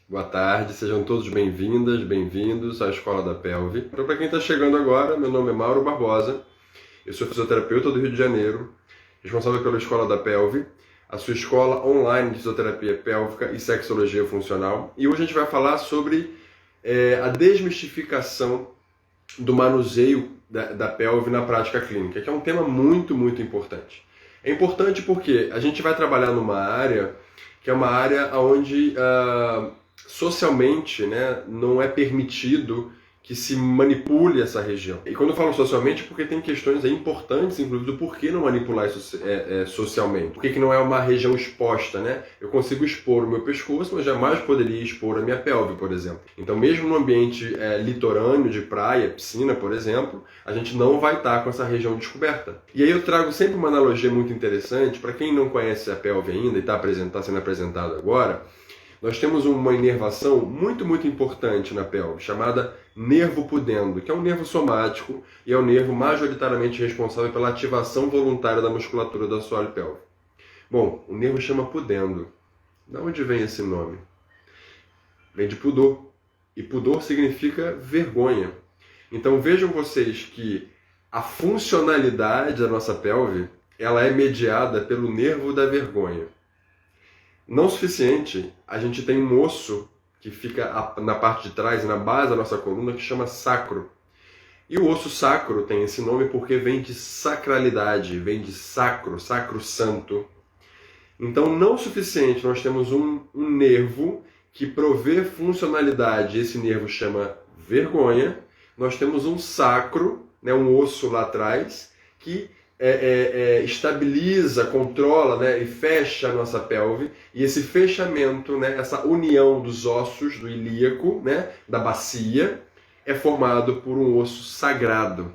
Boa tarde, sejam todos bem-vindas, bem-vindos à Escola da Pelve. Então, para quem está chegando agora, meu nome é Mauro Barbosa, eu sou fisioterapeuta do Rio de Janeiro, responsável pela Escola da Pelve, a sua escola online de fisioterapia pélvica e sexologia funcional. E hoje a gente vai falar sobre a desmistificação do manuseio da pelve na prática clínica, que é um tema muito, muito importante. É importante porque a gente vai trabalhar numa área que é uma área onde socialmente, né, não é permitido que se manipule essa região. E quando eu falo socialmente, porque tem questões aí importantes, inclusive, do porquê não manipular isso socialmente. Por que não é uma região exposta, né? Eu consigo expor o meu pescoço, mas jamais poderia expor a minha pelve, por exemplo. Então, mesmo no ambiente litorâneo, de praia, piscina, por exemplo, a gente não vai estar com essa região descoberta. E aí eu trago sempre uma analogia muito interessante, para quem não conhece a pelve ainda e está sendo apresentado agora. Nós temos uma inervação muito, muito importante na pelve, chamada nervo pudendo, que é um nervo somático e é o nervo majoritariamente responsável pela ativação voluntária da musculatura do assoalho pélvico. Bom, o nervo chama pudendo. De onde vem esse nome? Vem de pudor. E pudor significa vergonha. Então vejam vocês que a funcionalidade da nossa pelve, ela é mediada pelo nervo da vergonha. Não o suficiente, a gente tem um osso que fica na parte de trás, na base da nossa coluna, que chama sacro. E o osso sacro tem esse nome porque vem de sacralidade, vem de sacro, sacro-santo. Então, não o suficiente, nós temos um nervo que provê funcionalidade, esse nervo chama vergonha. Nós temos um sacro, né, um osso lá atrás, que estabiliza, controla, né, e fecha a nossa pelve, e esse fechamento, né, essa união dos ossos do ilíaco, né, da bacia, é formado por um osso sagrado.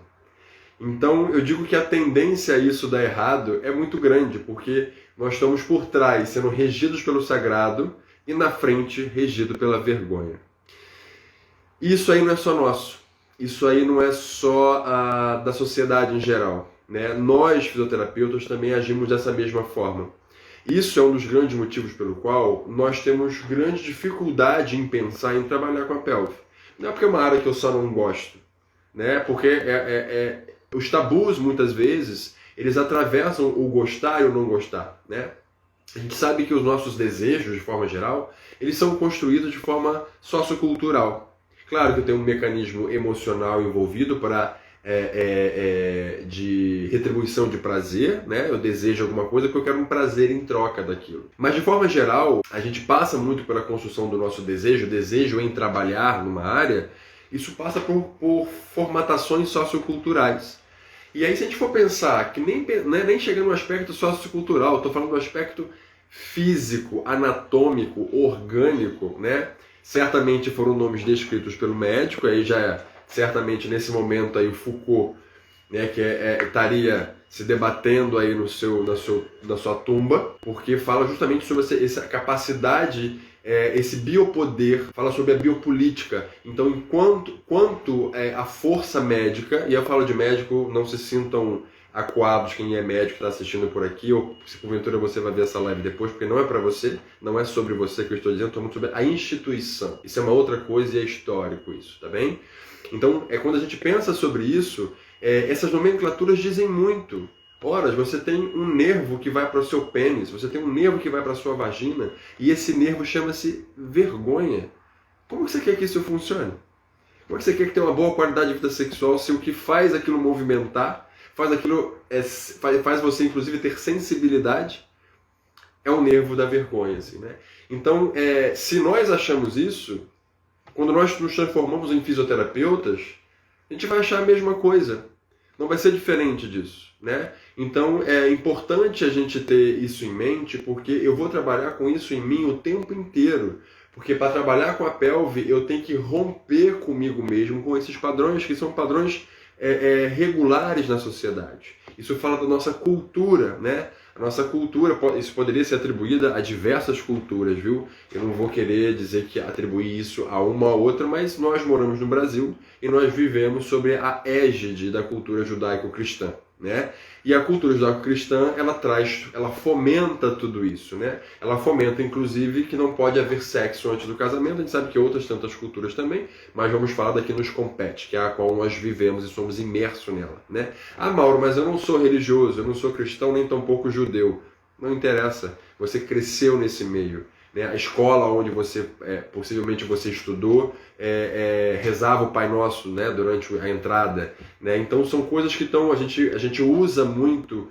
Então eu digo que a tendência a isso dar errado é muito grande, porque nós estamos por trás sendo regidos pelo sagrado e na frente regido pela vergonha. Isso aí não é só nosso, isso aí não é só da sociedade em geral. Né? Nós, fisioterapeutas, também agimos dessa mesma forma. Isso é um dos grandes motivos pelo qual nós temos grande dificuldade em pensar em trabalhar com a pelve. Não é porque é uma área que eu só não gosto, né? Porque os tabus, muitas vezes, eles atravessam o gostar e o não gostar. Né? A gente sabe que os nossos desejos, de forma geral, eles são construídos de forma sociocultural. Claro que tem um mecanismo emocional envolvido para de retribuição de prazer, né? Eu desejo alguma coisa porque eu quero um prazer em troca daquilo. Mas de forma geral, a gente passa muito pela construção do nosso desejo em trabalhar numa área, isso passa por formatações socioculturais. E aí se a gente for pensar que nem chega no aspecto sociocultural, estou falando do aspecto físico, anatômico, orgânico, né? Certamente foram nomes descritos pelo médico, aí já certamente nesse momento aí o Foucault, né, que estaria se debatendo aí na sua tumba, porque fala justamente sobre essa capacidade, esse biopoder, fala sobre a biopolítica. Então, quanto a força médica, e eu falo de médico, não se sintam acuados quem é médico está assistindo por aqui, ou se porventura você vai ver essa live depois, porque não é para você, não é sobre você que eu estou dizendo, estou muito sobre a instituição. Isso é uma outra coisa e é histórico isso, tá bem? Então, quando a gente pensa sobre isso, essas nomenclaturas dizem muito. Ora, você tem um nervo que vai para o seu pênis, você tem um nervo que vai para a sua vagina, e esse nervo chama-se vergonha. Como você quer que isso funcione? Como você quer que tenha uma boa qualidade de vida sexual se o que faz aquilo movimentar, faz você inclusive ter sensibilidade, é o nervo da vergonha, assim, né? Então, se nós achamos isso, quando nós nos transformamos em fisioterapeutas, a gente vai achar a mesma coisa. Não vai ser diferente disso, né? Então é importante a gente ter isso em mente, porque eu vou trabalhar com isso em mim o tempo inteiro. Porque para trabalhar com a pelve, eu tenho que romper comigo mesmo, com esses padrões que são padrões regulares na sociedade. Isso fala da nossa cultura, né? A nossa cultura, isso poderia ser atribuída a diversas culturas, viu? Eu não vou querer dizer que atribuir isso a uma ou outra, mas nós moramos no Brasil e nós vivemos sobre a égide da cultura judaico-cristã. né? E a cultura judaico-cristã, ela fomenta tudo isso, né? Ela fomenta, inclusive, que não pode haver sexo antes do casamento. A gente sabe que outras tantas culturas também, mas vamos falar da que nos compete, que é a qual nós vivemos e somos imersos nela, né? Ah, Mauro, mas eu não sou religioso, eu não sou cristão, nem tampouco judeu. Não interessa, você cresceu nesse meio. Né? A escola onde possivelmente você estudou, rezava o Pai Nosso, né, durante a entrada. Né? Então são coisas que a gente usa muito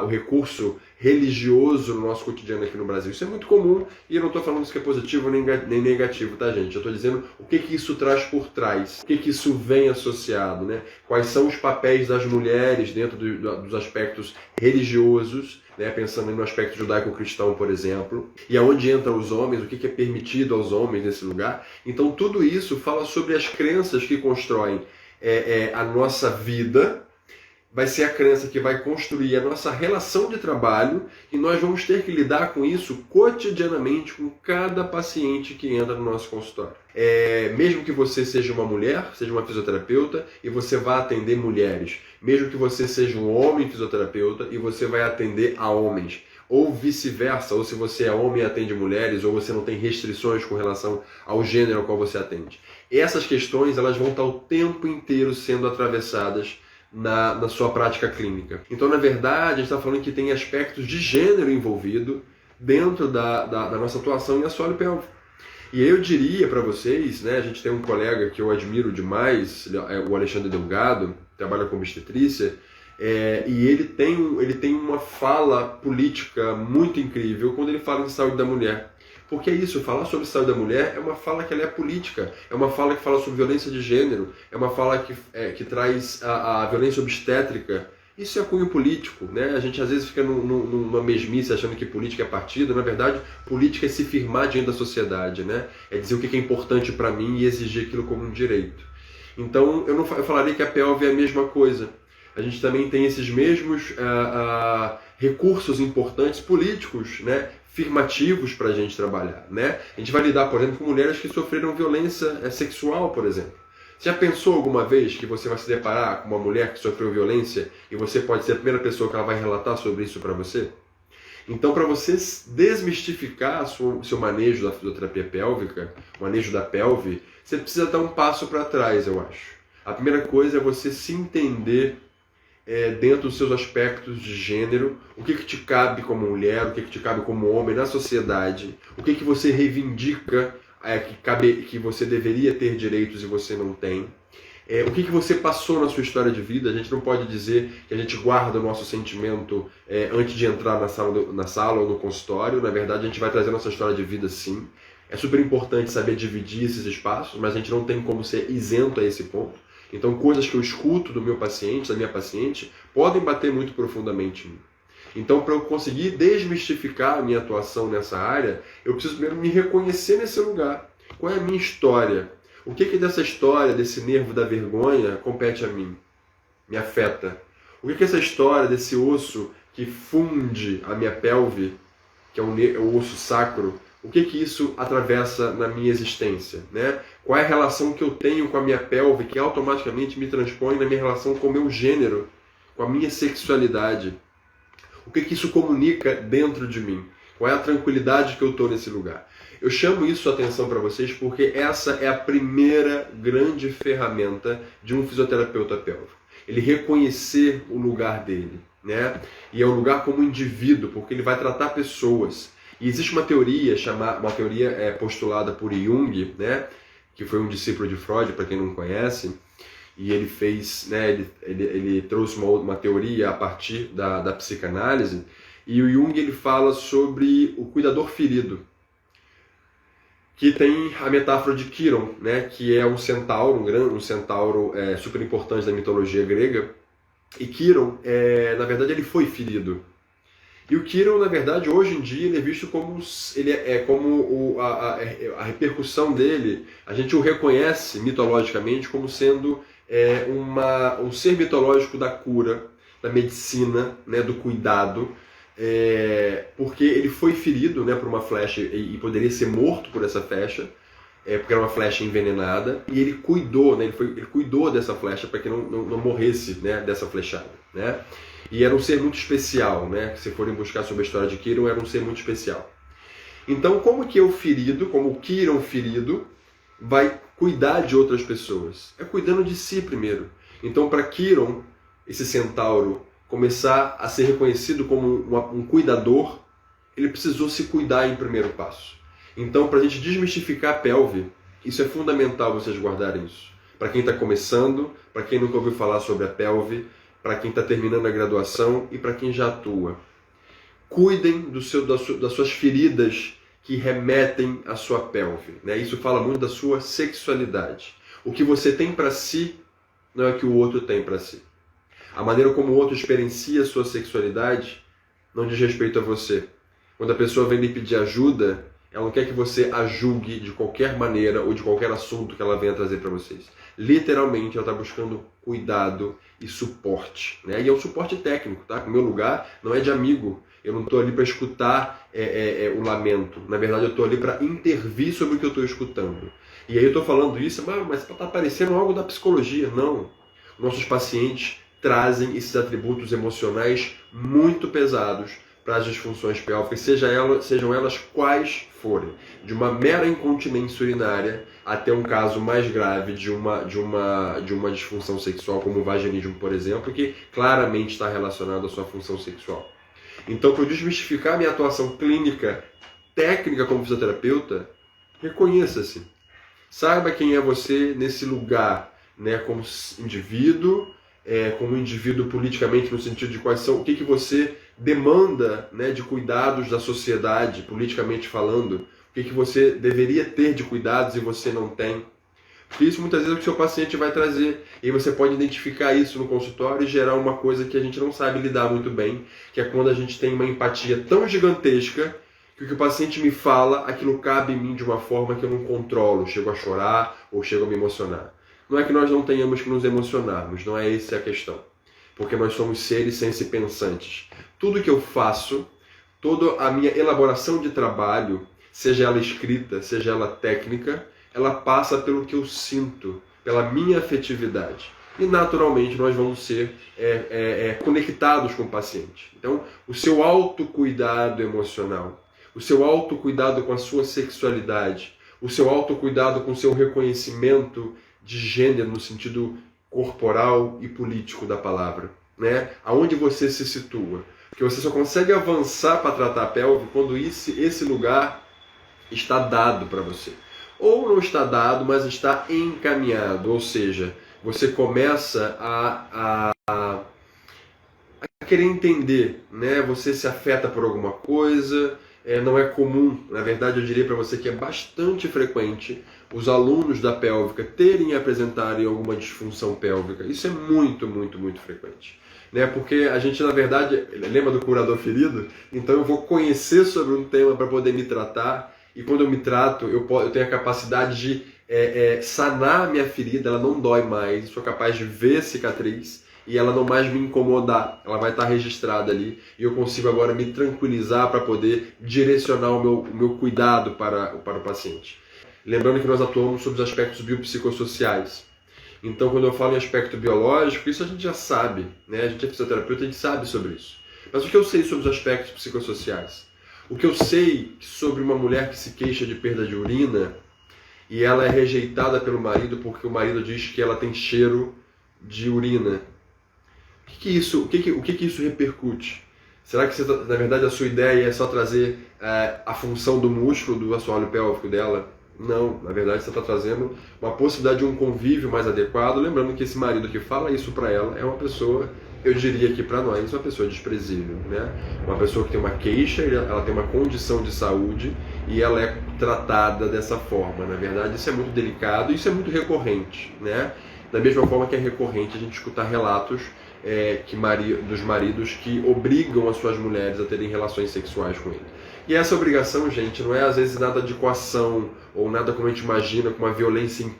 o recurso religioso no nosso cotidiano aqui no Brasil. Isso é muito comum e eu não estou falando isso que é positivo nem negativo, tá, gente? Eu estou dizendo o que isso traz por trás, o que isso vem associado, né? Quais são os papéis das mulheres dentro dos aspectos religiosos, né? Pensando no aspecto judaico-cristão, por exemplo, e aonde entram os homens, o que é permitido aos homens nesse lugar. Então tudo isso fala sobre as crenças que constroem a nossa vida. Vai ser a crença que vai construir a nossa relação de trabalho e nós vamos ter que lidar com isso cotidianamente com cada paciente que entra no nosso consultório. Mesmo que você seja uma mulher, seja uma fisioterapeuta e você vá atender mulheres. Mesmo que você seja um homem fisioterapeuta e você vai atender a homens. Ou vice-versa, ou se você é homem e atende mulheres, ou você não tem restrições com relação ao gênero ao qual você atende. Essas questões elas vão estar o tempo inteiro sendo atravessadas na sua prática clínica. Então, na verdade, a gente está falando que tem aspectos de gênero envolvido dentro da nossa atuação em assoalho pélvico. E eu diria para vocês, né, a gente tem um colega que eu admiro demais, o Alexandre Delgado, trabalha com obstetrícia, e ele tem uma fala política muito incrível quando ele fala de saúde da mulher. Porque é isso, falar sobre saúde da mulher é uma fala que ela é política, é uma fala que fala sobre violência de gênero, é uma fala que traz a violência obstétrica. Isso é cunho político, né? A gente às vezes fica numa mesmice achando que política é partido. Na verdade, política é se firmar diante da sociedade, né? É dizer o que é importante para mim e exigir aquilo como um direito. Então, eu falaria que a pelve é a mesma coisa. A gente também tem esses mesmos recursos importantes políticos, né? Afirmativos para a gente trabalhar, né? A gente vai lidar, por exemplo, com mulheres que sofreram violência sexual, por exemplo. Você já pensou alguma vez que você vai se deparar com uma mulher que sofreu violência e você pode ser a primeira pessoa que ela vai relatar sobre isso para você? Então, para você desmistificar o seu manejo da fisioterapia pélvica, o manejo da pelve, você precisa dar um passo para trás, eu acho. A primeira coisa é você se entender dentro dos seus aspectos de gênero, o que te cabe como mulher, o que te cabe como homem na sociedade, o que você reivindica que você deveria ter direitos e você não tem, o que você passou na sua história de vida. A gente não pode dizer que a gente guarda o nosso sentimento antes de entrar na sala ou no consultório. Na verdade, a gente vai trazer a nossa história de vida sim. É super importante saber dividir esses espaços, mas a gente não tem como ser isento a esse ponto. Então, coisas que eu escuto do meu paciente, da minha paciente, podem bater muito profundamente em mim. Então, para eu conseguir desmistificar a minha atuação nessa área, eu preciso primeiro me reconhecer nesse lugar. Qual é a minha história? O que dessa história, desse nervo da vergonha, compete a mim? Me afeta? O que essa história desse osso que funde a minha pelve, que é o osso sacro, o que isso atravessa na minha existência, né? Qual é a relação que eu tenho com a minha pelve que automaticamente me transpõe na minha relação com o meu gênero, com a minha sexualidade? O que isso comunica dentro de mim? Qual é a tranquilidade que eu estou nesse lugar? Eu chamo isso a atenção para vocês porque essa é a primeira grande ferramenta de um fisioterapeuta pélvico. Ele reconhecer o lugar dele, né? E é um lugar como indivíduo, porque ele vai tratar pessoas. E existe uma teoria postulada por Jung, né, que foi um discípulo de Freud, para quem não conhece, e ele fez, né, ele trouxe uma teoria a partir da psicanálise, e o Jung ele fala sobre o cuidador ferido, que tem a metáfora de Quiron, né, que é um centauro, um centauro super importante da mitologia grega, e Quiron, na verdade, ele foi ferido. E o Quiron, na verdade, hoje em dia, ele é visto como a repercussão dele, a gente o reconhece mitologicamente como sendo um ser mitológico da cura, da medicina, né, do cuidado, porque ele foi ferido, né, por uma flecha e poderia ser morto por essa flecha, porque era uma flecha envenenada, e ele cuidou, né, ele cuidou dessa flecha para que não morresse, né, dessa flechada, né? E era um ser muito especial, né? Se forem buscar sobre a história de Quirón, era um ser muito especial. Então, como que o Quirón ferido, vai cuidar de outras pessoas? É cuidando de si primeiro. Então, para Quirón, esse centauro, começar a ser reconhecido como um cuidador, ele precisou se cuidar em primeiro passo. Então, para a gente desmistificar a pelve, isso é fundamental vocês guardarem isso. Para quem está começando, para quem nunca ouviu falar sobre a pelve, para quem está terminando a graduação e para quem já atua. Cuidem das suas feridas que remetem à sua pelve, né? Isso fala muito da sua sexualidade. O que você tem para si não é o que o outro tem para si. A maneira como o outro experiencia a sua sexualidade não diz respeito a você. Quando a pessoa vem lhe pedir ajuda, ela não quer que você a julgue de qualquer maneira ou de qualquer assunto que ela venha trazer para vocês. Literalmente, ela está buscando cuidado e suporte, né? E é um suporte técnico, tá? O meu lugar não é de amigo. Eu não estou ali para escutar o lamento. Na verdade, eu estou ali para intervir sobre o que eu estou escutando. E aí eu estou falando isso, mas está parecendo algo da psicologia. Não. Nossos pacientes trazem esses atributos emocionais muito pesados para as disfunções pélvicas, sejam elas quais forem, de uma mera incontinência urinária até um caso mais grave de uma disfunção sexual, como o vaginismo, por exemplo, que claramente está relacionado à sua função sexual. Então, para desmistificar a minha atuação clínica, técnica como fisioterapeuta, reconheça-se. Saiba quem é você nesse lugar, né, como indivíduo, como indivíduo politicamente, no sentido de o que você demanda, né, de cuidados da sociedade, politicamente falando, o que você deveria ter de cuidados e você não tem. Porque isso muitas vezes é o que o seu paciente vai trazer. E você pode identificar isso no consultório e gerar uma coisa que a gente não sabe lidar muito bem, que é quando a gente tem uma empatia tão gigantesca que o que o paciente me fala, aquilo cabe em mim de uma forma que eu não controlo, chego a chorar ou chego a me emocionar. Não é que nós não tenhamos que nos emocionarmos, não é essa a questão. Porque nós somos seres sense-pensantes. Tudo que eu faço, toda a minha elaboração de trabalho, seja ela escrita, seja ela técnica, ela passa pelo que eu sinto, pela minha afetividade. E naturalmente nós vamos ser conectados com o paciente. Então, o seu autocuidado emocional, o seu autocuidado com a sua sexualidade, o seu autocuidado com o seu reconhecimento de gênero no sentido corporal e político da palavra, né? Aonde você se situa. Porque você só consegue avançar para tratar a pelve quando esse lugar está dado para você. Ou não está dado, mas está encaminhado. Ou seja, você começa a querer entender, né? Você se afeta por alguma coisa, não é comum. Na verdade, eu diria para você que é bastante frequente os alunos da pélvica terem e apresentarem alguma disfunção pélvica. Isso é muito, muito, muito frequente. Né? Porque a gente, na verdade, lembra do curador ferido? Então eu vou conhecer sobre um tema para poder me tratar, e quando eu me trato, eu tenho a capacidade de sanar a minha ferida, ela não dói mais, sou capaz de ver a cicatriz e ela não mais me incomodar, ela vai estar registrada ali e eu consigo agora me tranquilizar para poder direcionar o meu cuidado para o paciente. Lembrando que nós atuamos sobre os aspectos biopsicossociais. Então, quando eu falo em aspecto biológico, isso a gente já sabe, né? A gente é fisioterapeuta, a gente sabe sobre isso. Mas o que eu sei sobre os aspectos psicossociais? O que eu sei sobre uma mulher que se queixa de perda de urina e ela é rejeitada pelo marido porque o marido diz que ela tem cheiro de urina. O que isso repercute? Será que, na verdade, a sua ideia é só trazer a função do músculo do assoalho pélvico dela? Não, na verdade você está trazendo uma possibilidade de um convívio mais adequado, lembrando que esse marido que fala isso para ela é uma pessoa, eu diria que para nós, uma pessoa desprezível, né? Uma pessoa que tem uma queixa, ela tem uma condição de saúde e ela é tratada dessa forma. Na verdade, isso é muito delicado e isso é muito recorrente, né? Da mesma forma que é recorrente a gente escutar relatos dos maridos que obrigam as suas mulheres a terem relações sexuais com ele. E essa obrigação, gente, não é às vezes nada de coação ou nada como a gente imagina, com uma violência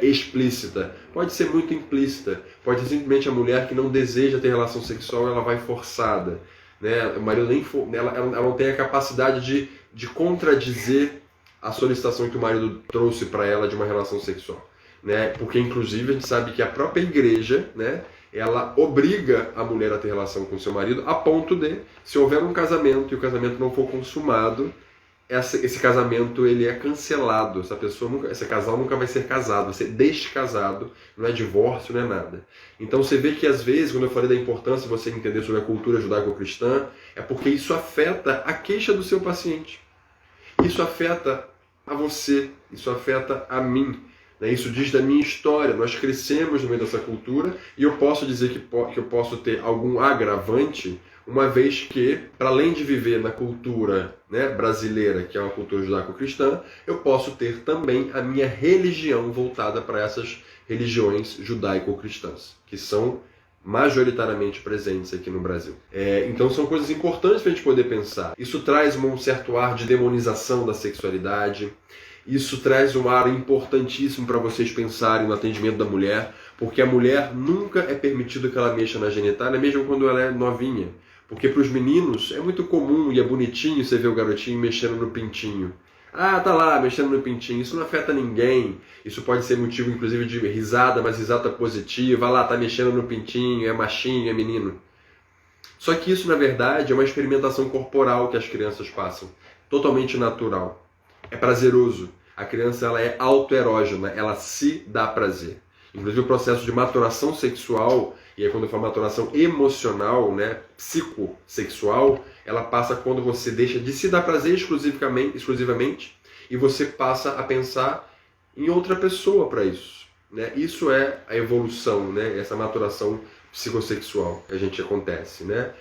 explícita. Pode ser muito implícita. Pode ser simplesmente a mulher que não deseja ter relação sexual, ela vai forçada. Né? O marido ela não tem a capacidade de contradizer a solicitação que o marido trouxe para ela de uma relação sexual, né? Porque inclusive a gente sabe que a própria igreja, né, ela obriga a mulher a ter relação com seu marido a ponto de, se houver um casamento e o casamento não for consumado, esse casamento ele é cancelado. Esse casal nunca vai ser casado, vai ser descasado, não é divórcio, não é nada. Então você vê que às vezes, quando eu falei da importância de você entender sobre a cultura judaico-cristã, é porque isso afeta a queixa do seu paciente. Isso afeta a você, isso afeta a mim. Isso diz da minha história. Nós crescemos no meio dessa cultura e eu posso dizer que eu posso ter algum agravante, uma vez que, para além de viver na cultura, né, brasileira, que é uma cultura judaico-cristã, eu posso ter também a minha religião voltada para essas religiões judaico-cristãs, que são majoritariamente presentes aqui no Brasil. Então são coisas importantes para a gente poder pensar. Isso traz um certo ar de demonização da sexualidade. Isso traz um ar importantíssimo para vocês pensarem no atendimento da mulher, porque a mulher nunca é permitido que ela mexa na genitália, mesmo quando ela é novinha. Porque para os meninos é muito comum e é bonitinho você ver o garotinho mexendo no pintinho. Ah, tá lá, mexendo no pintinho. Isso não afeta ninguém. Isso pode ser motivo, inclusive, de risada, mas risada positiva. Ah lá, tá mexendo no pintinho, é machinho, é menino. Só que isso, na verdade, é uma experimentação corporal que as crianças passam. Totalmente natural. É prazeroso. A criança ela é autoerógena, ela se dá prazer. Inclusive o processo de maturação sexual, e aí quando eu falo maturação emocional, né, psicossexual, ela passa quando você deixa de se dar prazer exclusivamente e você passa a pensar em outra pessoa para isso. Né? Isso é a evolução, né? Essa maturação psicossexual que a gente acontece, né?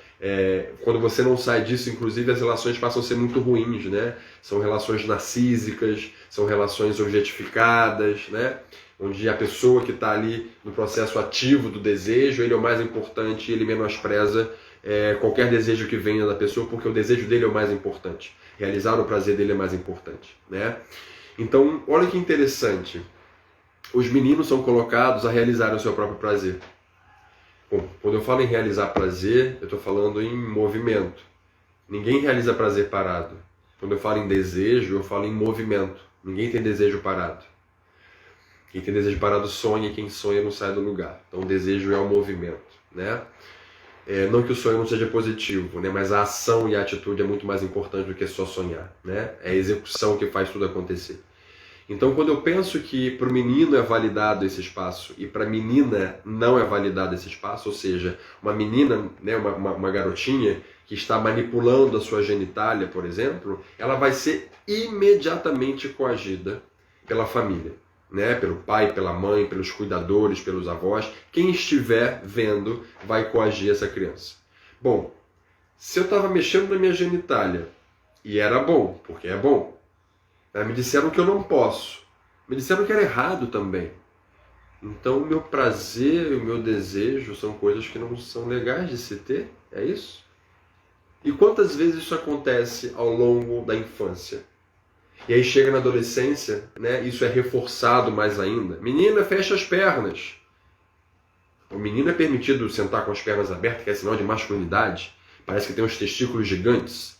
Quando você não sai disso, inclusive as relações passam a ser muito ruins, né? São relações narcísicas, são relações objetificadas, né? Onde a pessoa que está ali no processo ativo do desejo, ele é o mais importante e ele menospreza qualquer desejo que venha da pessoa, porque o desejo dele é o mais importante. Realizar o prazer dele é mais importante, né? Então, olha que interessante. Os meninos são colocados a realizar o seu próprio prazer. Bom, quando eu falo em realizar prazer, eu estou falando em movimento. Ninguém realiza prazer parado. Quando eu falo em desejo, eu falo em movimento. Ninguém tem desejo parado. Quem tem desejo parado sonha, e quem sonha não sai do lugar. Então o desejo é o movimento, né? Não que o sonho não seja positivo, né? Mas a ação e a atitude é muito mais importante do que só sonhar, né? É a execução que faz tudo acontecer. Então, quando eu penso que para o menino é validado esse espaço e para a menina não é validado esse espaço, ou seja, uma menina, né, uma garotinha que está manipulando a sua genitália, por exemplo, ela vai ser imediatamente coagida pela família, né? Pelo pai, pela mãe, pelos cuidadores, pelos avós. Quem estiver vendo vai coagir essa criança. Bom, se eu estava mexendo na minha genitália e era bom, porque é bom, me disseram que eu não posso. Me disseram que era errado também. Então o meu prazer e o meu desejo são coisas que não são legais de se ter. É isso? E quantas vezes isso acontece ao longo da infância? E aí chega na adolescência, né, isso é reforçado mais ainda. Menina, fecha as pernas. O menino é permitido sentar com as pernas abertas, que é sinal de masculinidade. Parece que tem uns testículos gigantes.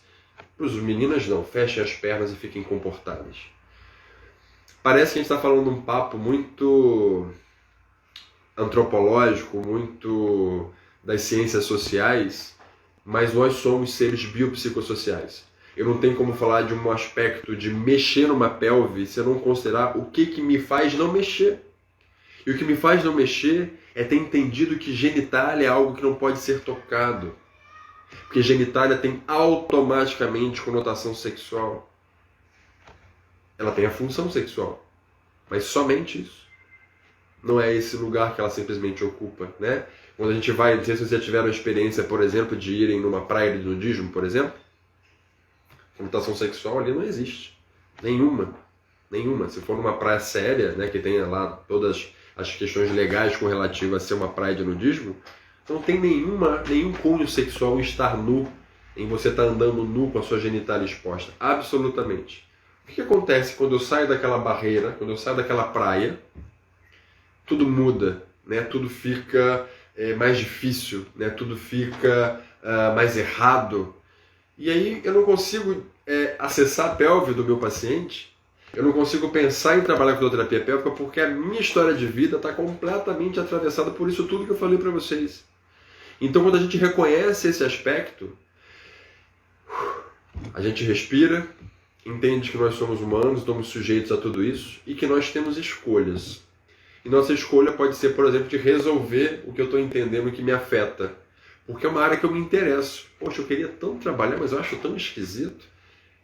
Para as meninas não, fechem as pernas e fiquem comportadas. Parece que a gente está falando um papo muito antropológico, muito das ciências sociais, mas nós somos seres biopsicossociais. Eu não tenho como falar de um aspecto de mexer numa pelve se eu não considerar o que me faz não mexer. E o que me faz não mexer é ter entendido que genitália é algo que não pode ser tocado. Porque genitália tem automaticamente conotação sexual. Ela tem a função sexual, mas somente isso. Não é esse lugar que ela simplesmente ocupa, né? Quando a gente vai, não sei se vocês já tiveram a experiência, por exemplo, de irem numa praia de nudismo, por exemplo, conotação sexual ali não existe. Nenhuma. Se for numa praia séria, né, que tenha lá todas as questões legais com relativa a ser uma praia de nudismo, não tem nenhum cunho sexual em estar nu, em você estar andando nu com a sua genitália exposta. Absolutamente. O que acontece quando eu saio daquela barreira, quando eu saio daquela praia? Tudo muda, né? Tudo fica mais difícil, né? Tudo fica mais errado. E aí eu não consigo acessar a pelve do meu paciente, Eu não consigo pensar em trabalhar com fisioterapia pélvica porque a minha história de vida está completamente atravessada por isso tudo que eu falei para vocês. Então, quando a gente reconhece esse aspecto, a gente respira, entende que nós somos humanos, estamos sujeitos a tudo isso e que nós temos escolhas. E nossa escolha pode ser, por exemplo, de resolver o que eu estou entendendo que me afeta. Porque é uma área que eu me interesso. Poxa, eu queria tanto trabalhar, mas eu acho tão esquisito.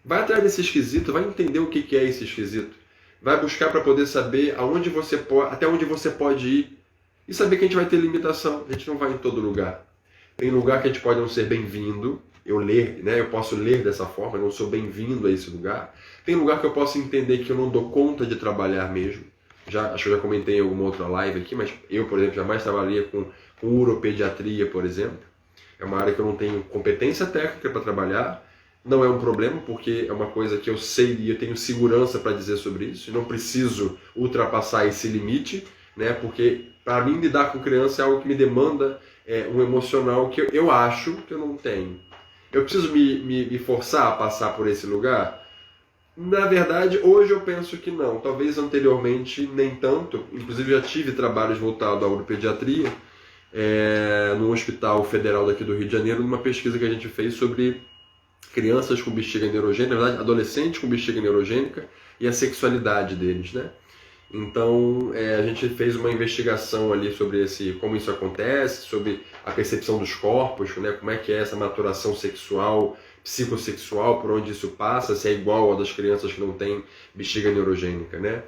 Vai atrás desse esquisito, vai entender o que é esse esquisito. Vai buscar para poder saber até onde você pode ir. E saber que a gente vai ter limitação. A gente não vai em todo lugar. Tem lugar que a gente pode não ser bem-vindo. Eu posso ler dessa forma, eu não sou bem-vindo a esse lugar. Tem lugar que eu posso entender que eu não dou conta de trabalhar mesmo. Acho que eu já comentei em alguma outra live aqui, mas eu, por exemplo, jamais trabalharia com uropediatria, por exemplo. É uma área que eu não tenho competência técnica para trabalhar. Não é um problema, porque é uma coisa que eu sei e eu tenho segurança para dizer sobre isso. E não preciso ultrapassar esse limite, né? Porque para mim lidar com criança é algo que me demanda um emocional que eu acho que eu não tenho. Eu preciso me forçar a passar por esse lugar? Na verdade, hoje eu penso que não. Talvez anteriormente nem tanto. Inclusive já tive trabalhos voltados à uropediatria no Hospital Federal daqui do Rio de Janeiro, numa pesquisa que a gente fez sobre crianças com bexiga neurogênica, na verdade, adolescentes com bexiga neurogênica e a sexualidade deles, né? Então, a gente fez uma investigação ali sobre como isso acontece, sobre a percepção dos corpos, né? Como é que é essa maturação sexual, psicossexual, por onde isso passa, se é igual ao das crianças que não têm bexiga neurogênica, né?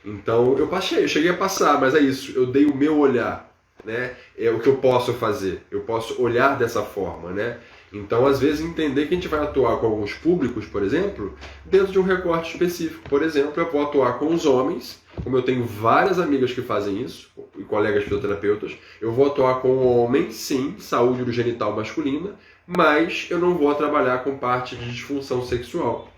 Então, eu cheguei a passar, mas é isso, eu dei o meu olhar, né? É o que eu posso fazer, eu posso olhar dessa forma, né? Então, às vezes, entender que a gente vai atuar com alguns públicos, por exemplo, dentro de um recorte específico. Por exemplo, eu vou atuar com os homens, como eu tenho várias amigas que fazem isso, e colegas fisioterapeutas, eu vou atuar com homens, sim, saúde urogenital masculina, mas eu não vou trabalhar com parte de disfunção sexual.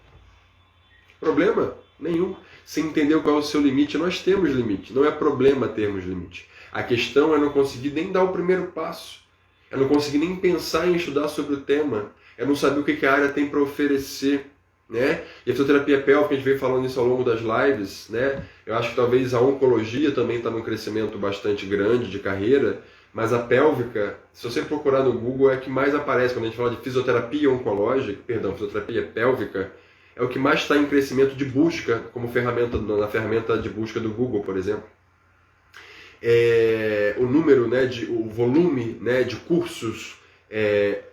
Problema? Nenhum. Você entendeu qual é o seu limite? Nós temos limite, não é problema termos limite. A questão é não conseguir nem dar o primeiro passo. Eu não consegui nem pensar em estudar sobre o tema. Eu não sabia o que a área tem para oferecer, né? E a fisioterapia pélvica, a gente veio falando isso ao longo das lives, né? Eu acho que talvez a oncologia também está num crescimento bastante grande de carreira, mas a pélvica, se você procurar no Google, é a que mais aparece quando a gente fala de fisioterapia fisioterapia pélvica, é o que mais está em crescimento de busca, como na ferramenta de busca do Google, por exemplo. O número, né, o volume, né, de cursos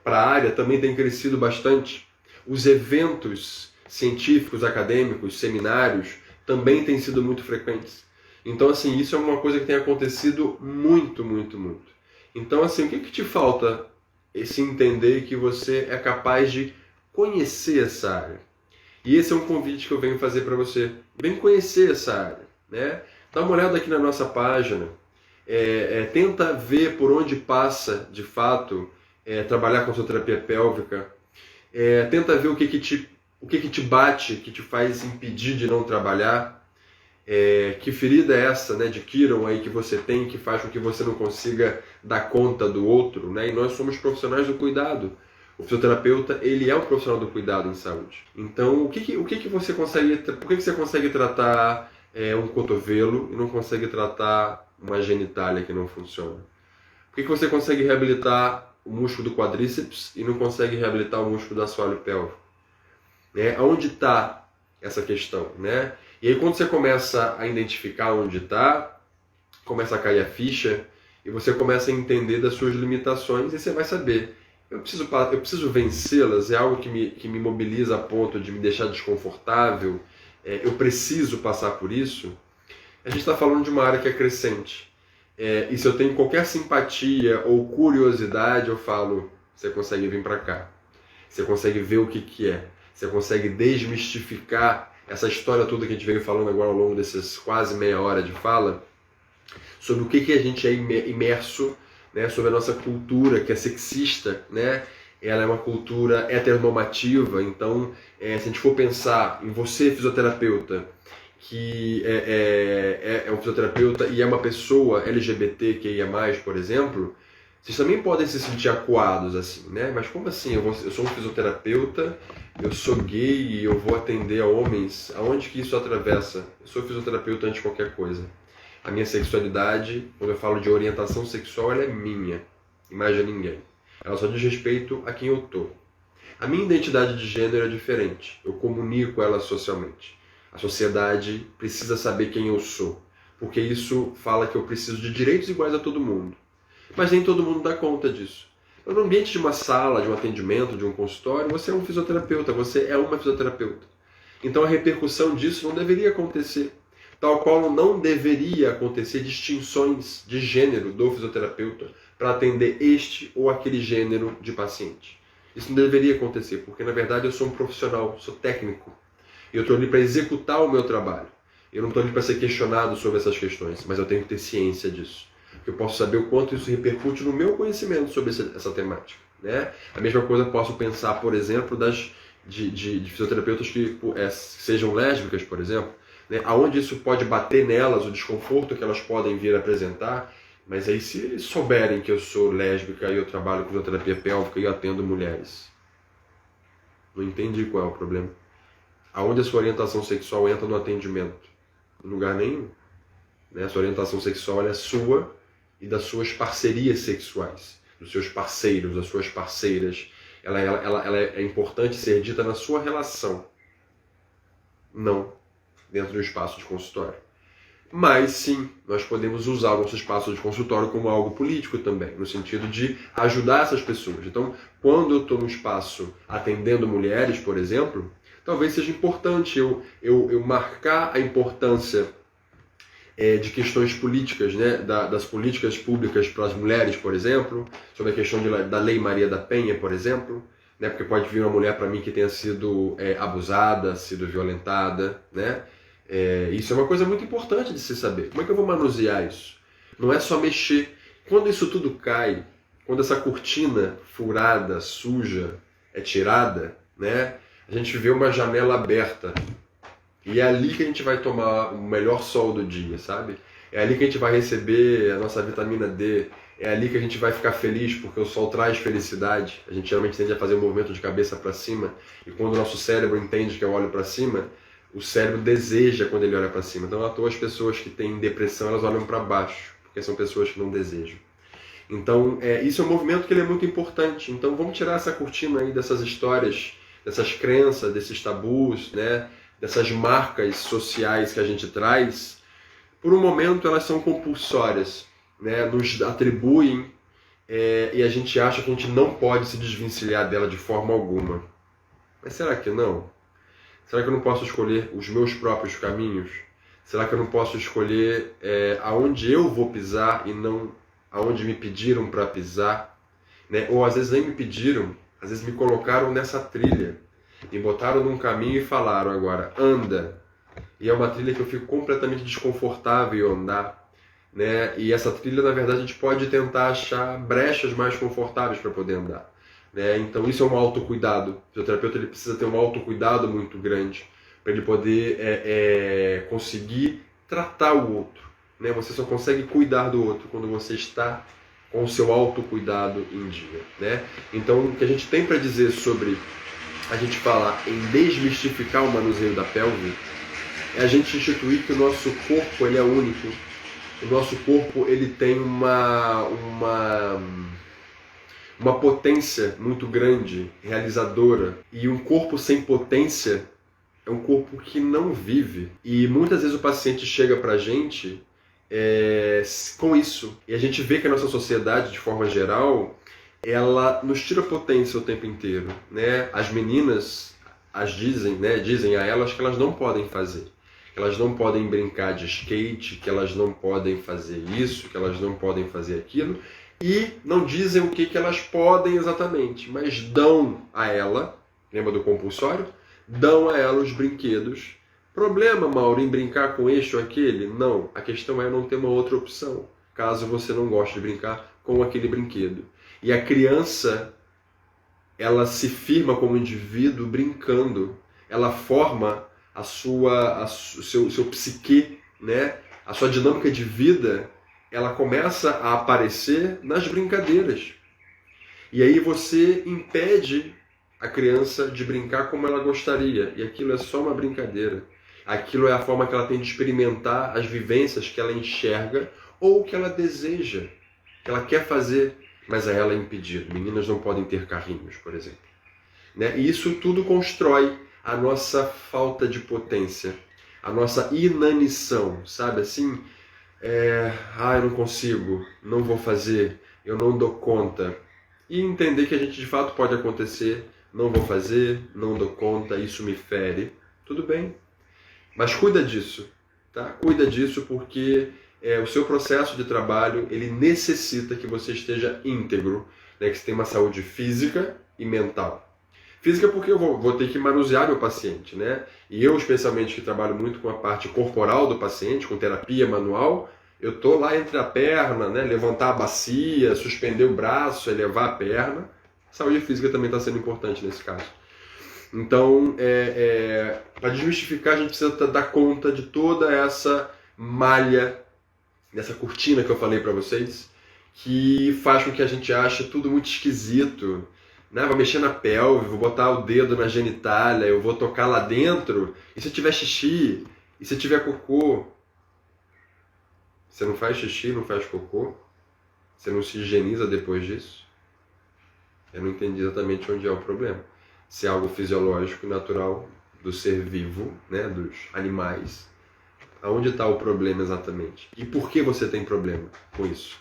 para a área também tem crescido bastante. Os eventos científicos, acadêmicos, seminários também têm sido muito frequentes. Então, assim, isso é uma coisa que tem acontecido muito, muito, muito. Então, assim, o que te falta? Esse entender que você é capaz de conhecer essa área. E esse é um convite que eu venho fazer para você. Vem conhecer essa área, né? Dá uma olhada aqui na nossa página, tenta ver por onde passa, de fato, trabalhar com fisioterapia pélvica, tenta ver o que te bate, que te faz impedir de não trabalhar, que ferida é essa, né, de Kiron aí que você tem, que faz com que você não consiga dar conta do outro, né? E nós somos profissionais do cuidado. O fisioterapeuta, ele é um profissional do cuidado em saúde. Então, por que você consegue tratar um cotovelo e não consegue tratar uma genitália que não funciona? Por que você consegue reabilitar o músculo do quadríceps e não consegue reabilitar o músculo do assoalho pélvico? Aonde está essa questão, né? E aí quando você começa a identificar onde está, começa a cair a ficha e você começa a entender das suas limitações e você vai saber, eu preciso vencê-las, é algo que me mobiliza a ponto de me deixar desconfortável, eu preciso passar por isso. A gente está falando de uma área que é crescente. E se eu tenho qualquer simpatia ou curiosidade, eu falo, você consegue vir para cá. Você consegue ver o que é. Você consegue desmistificar essa história toda que a gente veio falando agora ao longo desses quase meia hora de fala, sobre o que a gente é imerso, né, sobre a nossa cultura, que é sexista, né? Ela é uma cultura heteronormativa, então, se a gente for pensar em você, fisioterapeuta, que é um fisioterapeuta e é uma pessoa LGBTQIA+, por exemplo, Vocês também podem se sentir acuados assim, né? Mas como assim? Eu sou um fisioterapeuta, eu sou gay e eu vou atender a homens. Aonde que isso atravessa? Eu sou fisioterapeuta antes de qualquer coisa. A minha sexualidade, quando eu falo de orientação sexual, ela é minha, e mais de ninguém. Ela só diz respeito a quem eu tô. A minha identidade de gênero é diferente. Eu comunico ela socialmente. A sociedade precisa saber quem eu sou, porque isso fala que eu preciso de direitos iguais a todo mundo. Mas nem todo mundo dá conta disso. No ambiente de uma sala, de um atendimento, de um consultório, você é um fisioterapeuta, você é uma fisioterapeuta. Então a repercussão disso não deveria acontecer. Tal qual não deveria acontecer distinções de gênero do fisioterapeuta para atender este ou aquele gênero de paciente. Isso não deveria acontecer, porque na verdade eu sou um profissional, sou técnico. Eu estou ali para executar o meu trabalho. Eu não estou ali para ser questionado sobre essas questões, mas eu tenho que ter ciência disso. Eu posso saber o quanto isso repercute no meu conhecimento sobre essa temática, né? A mesma coisa eu posso pensar, por exemplo, de fisioterapeutas que sejam lésbicas, por exemplo, né? Aonde isso pode bater nelas, o desconforto que elas podem vir a apresentar, mas aí se souberem que eu sou lésbica e eu trabalho com fisioterapia pélvica e eu atendo mulheres, não entendi qual é o problema. Aonde a sua orientação sexual entra no atendimento? Em lugar nenhum. Né? A sua orientação sexual é sua e das suas parcerias sexuais, dos seus parceiros, das suas parceiras. Ela é importante ser dita na sua relação, não dentro do espaço de consultório. Mas sim, nós podemos usar o nosso espaço de consultório como algo político também, no sentido de ajudar essas pessoas. Então, quando eu estou no espaço atendendo mulheres, por exemplo, talvez seja importante eu marcar a importância de questões políticas, né, das políticas públicas para as mulheres, por exemplo, sobre a questão da Lei Maria da Penha, por exemplo, né, porque pode vir uma mulher para mim que tenha sido abusada, sido violentada, né? Isso é uma coisa muito importante de se saber. Como é que eu vou manusear isso? Não é só mexer. Quando isso tudo cai, quando essa cortina furada, suja, é tirada, né, a gente vê uma janela aberta. E é ali que a gente vai tomar o melhor sol do dia, sabe? É ali que a gente vai receber a nossa vitamina D. É ali que a gente vai ficar feliz, porque o sol traz felicidade. A gente geralmente tende a fazer um movimento de cabeça para cima. E quando o nosso cérebro entende que eu olho para cima, o cérebro deseja quando ele olha para cima. Então, à toa, as pessoas que têm depressão, elas olham para baixo, porque são pessoas que não desejam. Então, isso é um movimento que ele é muito importante. Então, vamos tirar essa cortina aí dessas histórias, dessas crenças, desses tabus, né? Dessas marcas sociais que a gente traz. Por um momento elas são compulsórias, né? Nos atribuem e a gente acha que a gente não pode se desvencilhar dela de forma alguma. Mas será que não? Será que eu não posso escolher os meus próprios caminhos? Será que eu não posso escolher aonde eu vou pisar e não aonde me pediram para pisar? Né? Ou às vezes nem me pediram, às vezes me colocaram nessa trilha. Me botaram num caminho e falaram agora, anda. E é uma trilha que eu fico completamente desconfortável em andar. Né? E essa trilha, na verdade, a gente pode tentar achar brechas mais confortáveis para poder andar. Né? Então isso é um autocuidado. O fisioterapeuta ele precisa ter um autocuidado muito grande para ele poder conseguir tratar o outro. Né? Você só consegue cuidar do outro quando você está com o seu autocuidado em dia. Né? Então o que a gente tem para dizer sobre a gente falar em desmistificar o manuseio da pelve, é a gente instituir que o nosso corpo ele é único. O nosso corpo ele tem uma potência muito grande, realizadora. E um corpo sem potência é um corpo que não vive. E muitas vezes o paciente chega pra gente com isso. E a gente vê que a nossa sociedade, de forma geral, ela nos tira potência o tempo inteiro, né? As meninas dizem a elas que elas não podem fazer, que elas não podem brincar de skate, que elas não podem fazer isso, que elas não podem fazer aquilo, e não dizem o que elas podem exatamente, mas dão a ela, lembra do compulsório? Dão a ela os brinquedos. Problema, Mauro, em brincar com este ou aquele? Não, a questão é não ter uma outra opção, caso você não goste de brincar com aquele brinquedo. E a criança, ela se firma como indivíduo brincando. Ela forma o seu psique, né? A sua dinâmica de vida ela começa a aparecer nas brincadeiras. E aí você impede a criança de brincar como ela gostaria. E aquilo é só uma brincadeira. Aquilo é a forma que ela tem de experimentar as vivências que ela enxerga ou que ela deseja, que ela quer fazer, mas a ela é impedido. Meninas não podem ter carrinhos, por exemplo. Né? E isso tudo constrói a nossa falta de potência, a nossa inanição, sabe assim? Eu não consigo, não vou fazer, eu não dou conta. E entender que a gente de fato pode acontecer, não vou fazer, não dou conta, isso me fere. Tudo bem, mas cuida disso, tá? Cuida disso porque o seu processo de trabalho, ele necessita que você esteja íntegro, né? Que você tenha uma saúde física e mental. Física porque eu vou ter que manusear meu paciente, né? E eu, especialmente, que trabalho muito com a parte corporal do paciente, com terapia manual, eu estou lá entre a perna, né? Levantar a bacia, suspender o braço, elevar a perna. Saúde física também está sendo importante nesse caso. Então, para desmistificar, a gente precisa dar conta de toda essa malha, dessa cortina que eu falei para vocês, que faz com que a gente ache tudo muito esquisito. Né? Vou mexer na pelve, vou botar o dedo na genitália, eu vou tocar lá dentro, e se tiver xixi, e se tiver cocô? Você não faz xixi, não faz cocô? Você não se higieniza depois disso? Eu não entendi exatamente onde é o problema. Se é algo fisiológico, natural, do ser vivo, né, dos animais, aonde está o problema exatamente? E por que você tem problema com isso?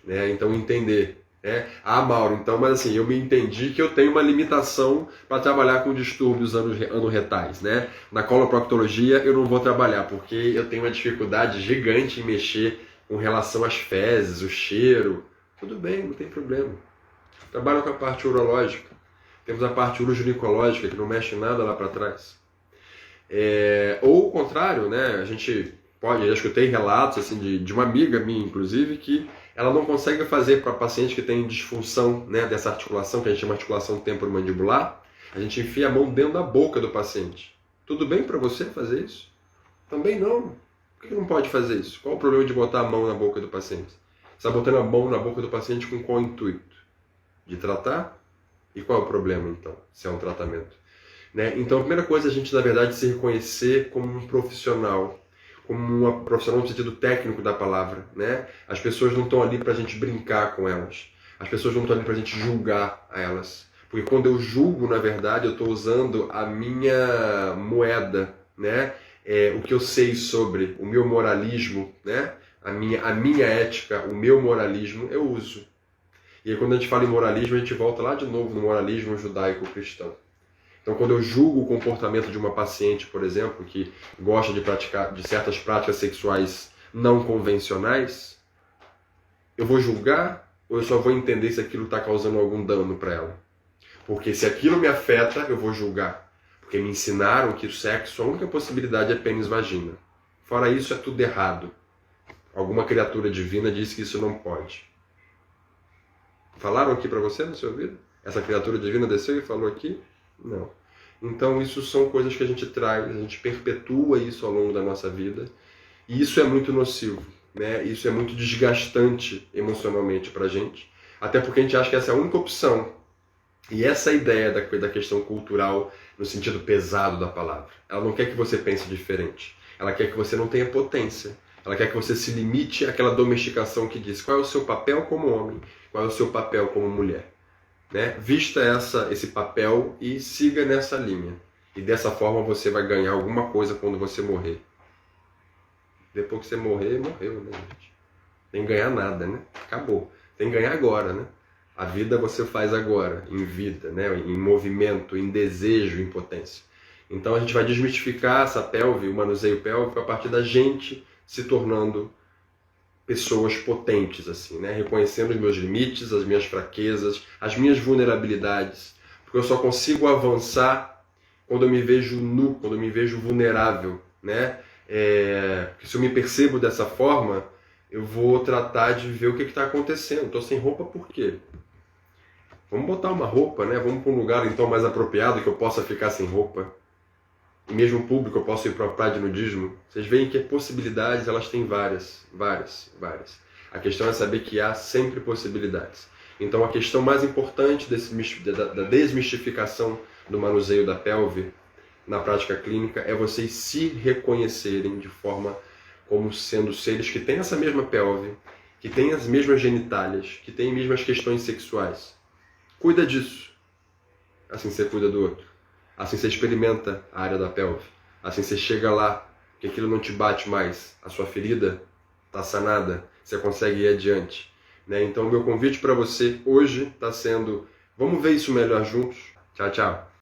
Né? Então entender. Mauro, então, mas assim, eu me entendi que eu tenho uma limitação para trabalhar com distúrbios anorretais, né? Na coloproctologia eu não vou trabalhar, porque eu tenho uma dificuldade gigante em mexer com relação às fezes, o cheiro. Tudo bem, não tem problema. Trabalho com a parte urológica. Temos a parte uroginicológica, que não mexe nada lá para trás. Ou o contrário, né? A gente pode, eu escutei relatos assim, de uma amiga minha, inclusive, que ela não consegue fazer para paciente que tem disfunção, né, dessa articulação, que a gente chama de articulação temporomandibular, a gente enfia a mão dentro da boca do paciente. Tudo bem para você fazer isso? Também não. Por que não pode fazer isso? Qual o problema de botar a mão na boca do paciente? Você está botando a mão na boca do paciente com qual intuito? De tratar? E qual é o problema, então, se é um tratamento? Né? Então, a primeira coisa é a gente, na verdade, se reconhecer como um profissional, como uma profissional no sentido técnico da palavra, né? As pessoas não estão ali para a gente brincar com elas. As pessoas não estão ali para a gente julgar a elas. Porque quando eu julgo, na verdade, eu estou usando a minha moeda, né? O que eu sei sobre o meu moralismo, né? A minha ética, o meu moralismo, eu uso. E aí, quando a gente fala em moralismo, a gente volta lá de novo no moralismo judaico-cristão. Então, quando eu julgo o comportamento de uma paciente, por exemplo, que gosta de certas práticas sexuais não convencionais, eu vou julgar ou eu só vou entender se aquilo está causando algum dano para ela? Porque se aquilo me afeta, eu vou julgar. Porque me ensinaram que o sexo, a única possibilidade é pênis-vagina. Fora isso, é tudo errado. Alguma criatura divina disse que isso não pode. Falaram aqui para você no seu ouvido? Essa criatura divina desceu e falou aqui? Não. Então isso são coisas que a gente traz, a gente perpetua isso ao longo da nossa vida, e isso é muito nocivo, né? Isso é muito desgastante emocionalmente pra gente, até porque a gente acha que essa é a única opção. E essa ideia da questão cultural, no sentido pesado da palavra, ela não quer que você pense diferente, ela quer que você não tenha potência, ela quer que você se limite àquela domesticação que diz qual é o seu papel como homem, qual é o seu papel como mulher. Né? Vista esse papel e siga nessa linha. E dessa forma você vai ganhar alguma coisa quando você morrer. Depois que você morrer, morreu, né, gente? Tem que ganhar nada, né? Acabou. Tem que ganhar agora, né? A vida você faz agora, em vida, né? Em movimento, em desejo, em potência. Então a gente vai desmistificar essa pelve, o manuseio pélvico, a partir da gente se tornando pessoas potentes, assim, né? Reconhecendo os meus limites, as minhas fraquezas, as minhas vulnerabilidades. Porque eu só consigo avançar quando eu me vejo nu, quando eu me vejo vulnerável, né? Porque se eu me percebo dessa forma, eu vou tratar de ver o que está acontecendo. Estou sem roupa por quê? Vamos botar uma roupa, né? Vamos para um lugar então mais apropriado que eu possa ficar sem roupa. E mesmo público, eu posso ir para a praia de nudismo. Vocês veem que as possibilidades, elas têm várias. A questão é saber que há sempre possibilidades. Então a questão mais importante da desmistificação do manuseio da pelve na prática clínica é vocês se reconhecerem de forma como sendo seres que têm essa mesma pelve, que têm as mesmas genitálias, que têm as mesmas questões sexuais. Cuida disso. Assim você cuida do outro. Assim você experimenta a área da pelve. Assim você chega lá, que aquilo não te bate mais. A sua ferida está sanada. Você consegue ir adiante. Né? Então, meu convite para você hoje está sendo: vamos ver isso melhor juntos? Tchau, tchau.